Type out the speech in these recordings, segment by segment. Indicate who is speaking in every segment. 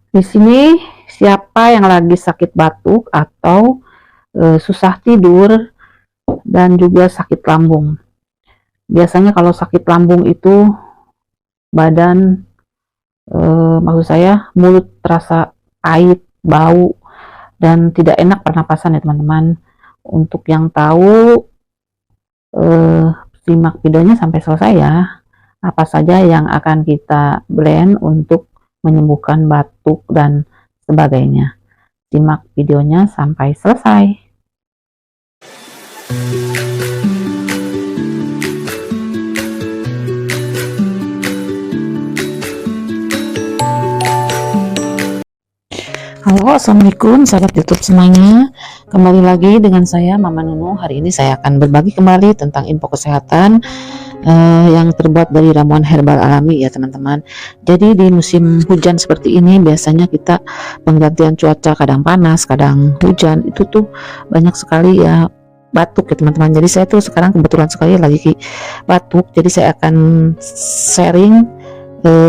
Speaker 1: Di sini siapa yang lagi sakit batuk atau susah tidur dan juga sakit lambung. Biasanya kalau sakit lambung itu badan, maksud saya mulut terasa pahit, bau, dan tidak enak pernapasan ya teman-teman. Untuk yang tahu, simak videonya sampai selesai ya. Apa saja yang akan kita blend untuk menyembuhkan batuk dan sebagainya. Simak videonya sampai selesai. Halo, assalamualaikum sahabat YouTube semuanya. Kembali lagi dengan saya Mama Nunu. Hari ini saya akan berbagi kembali tentang info kesehatan yang terbuat dari ramuan herbal alami ya teman-teman. Jadi di musim hujan seperti ini biasanya kita penggantian cuaca, kadang panas, kadang hujan, itu tuh banyak sekali ya batuk ya teman-teman. Jadi saya tuh sekarang kebetulan sekali lagi batuk. Jadi saya akan sharing,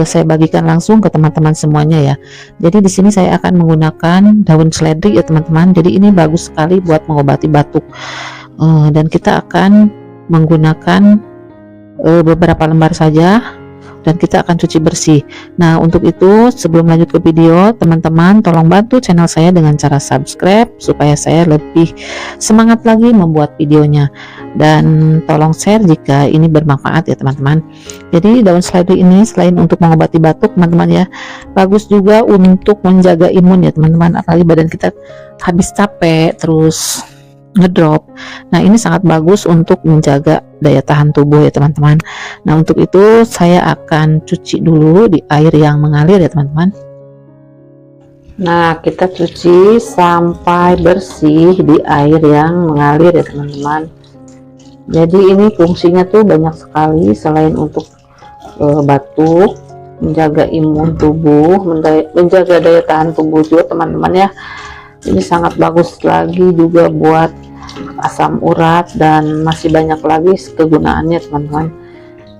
Speaker 1: saya bagikan langsung ke teman-teman semuanya ya. Jadi di sini saya akan menggunakan daun seledri ya teman-teman. Jadi ini bagus sekali buat mengobati batuk. Dan kita akan menggunakan beberapa lembar saja dan kita akan cuci bersih. Nah, untuk itu sebelum lanjut ke video, teman-teman tolong bantu channel saya dengan cara subscribe supaya saya lebih semangat lagi membuat videonya, dan tolong share jika ini bermanfaat ya teman-teman. Jadi daun seledri ini selain untuk mengobati batuk teman-teman ya, bagus juga untuk menjaga imun ya teman-teman. Apalagi badan kita habis capek terus ngedrop. Nah, ini sangat bagus untuk menjaga daya tahan tubuh ya teman-teman. Nah, untuk itu saya akan cuci dulu di air yang mengalir ya teman-teman. Nah, kita cuci sampai bersih di air yang mengalir ya teman-teman. Jadi ini fungsinya tuh banyak sekali, selain untuk batuk, menjaga imun tubuh, menjaga daya tahan tubuh juga teman-teman ya. Ini sangat bagus lagi juga buat asam urat dan masih banyak lagi kegunaannya teman-teman.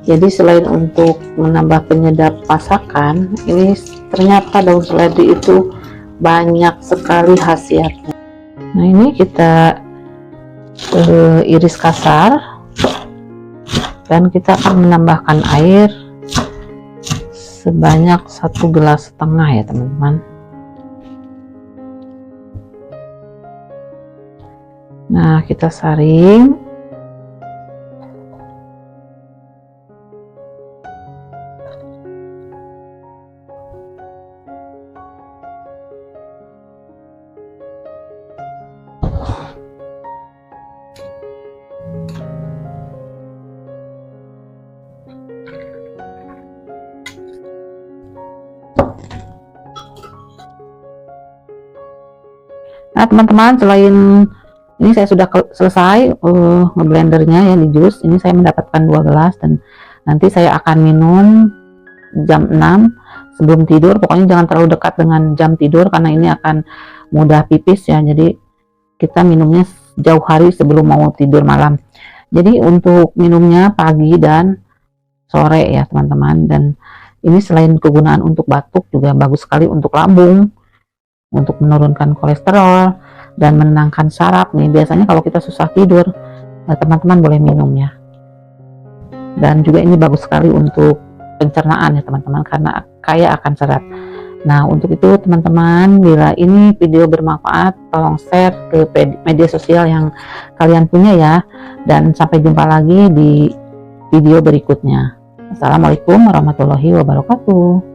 Speaker 1: Jadi selain untuk menambah penyedap masakan, ini ternyata daun seledri itu banyak sekali khasiatnya. Nah, ini kita iris kasar dan kita akan menambahkan air sebanyak 1,5 gelas ya teman-teman. Nah, kita saring. Nah, teman-teman, selain ini saya sudah selesai ngeblendernya ya di jus. Ini saya mendapatkan 2 gelas dan nanti saya akan minum jam 6 sebelum tidur. Pokoknya jangan terlalu dekat dengan jam tidur karena ini akan mudah pipis ya. Jadi kita minumnya jauh hari sebelum mau tidur malam. Jadi untuk minumnya pagi dan sore ya teman-teman. Dan ini selain kegunaan untuk batuk juga bagus sekali untuk lambung, untuk menurunkan kolesterol dan menenangkan saraf nih. Biasanya kalau kita susah tidur, teman-teman boleh minum ya. Dan juga ini bagus sekali untuk pencernaan ya teman-teman, karena kaya akan serat. Nah, untuk itu teman-teman, bila ini video bermanfaat, tolong share ke media sosial yang kalian punya ya. Dan sampai jumpa lagi di video berikutnya. Assalamualaikum warahmatullahi wabarakatuh.